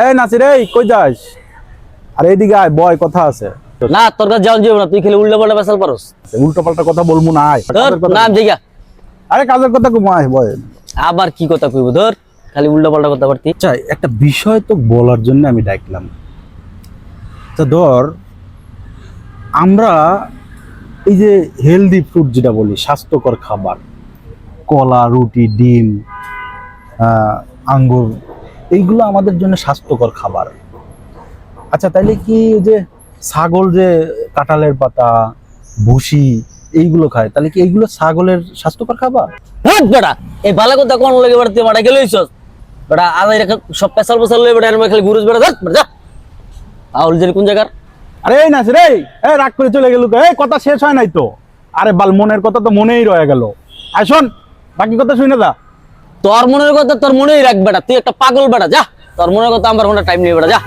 এই নাসির, এই কই যাস? আরে এইদিকে আয়, বয়, কথা আছে। না তোর কাছে যাওয়া যাবে না, তুই খেলে উল্টা পাল্টা বেসাল পারস। উল্টো পাল্টা কথা বলবো না, আয়। না দেখা আরে কাজের কথা কম, আয় বয়। আবার কি কথা কইব, ধর খালি উল্টা পাল্টা কথা বলতি। চাই একটা বিষয় তো বলার জন্য আমি ডাকলাম। তো ধর, আমরা এই যে হেলদি ফুড যেটা বলি, স্বাস্থ্যকর খাবার, কলা, রুটি, ডিম, আঙ্গুর, এইগুলো আমাদের জন্য স্বাস্থ্যকর খাবার। আচ্ছা, তাইলে কি ওই যে ছাগল যে কাঁঠালের পাতা, ভুসি এইগুলো খায়, তাহলে কি এইগুলো ছাগলের স্বাস্থ্যকর খাবার? হ্যাঁ বেটা, এই ভালো কথা কোন লাগে বেটা, তুই মারা গেলইছস বেটা। আজ সব পেশাল পেশাল লই বেটা, আমি খালি গুরুজ বেটা। ধর বেটা, যা আউল যে কোন জায়গার। আরে এই নাচ রে, এই রাগ করে চলে গেল, এই কথা শেষ হয় নাই তো। আরে বাল, মনের কথা তো মনেই রয়ে গেল। আয় শোন, বাকি কথা শুনে যা। তোর মনের কথা তোর মনেই রাখ বেটা, তুই একটা পাগল বেটা। যা, তোর মনের কথা আমার কোনো টাইম নেই বেটা, যা।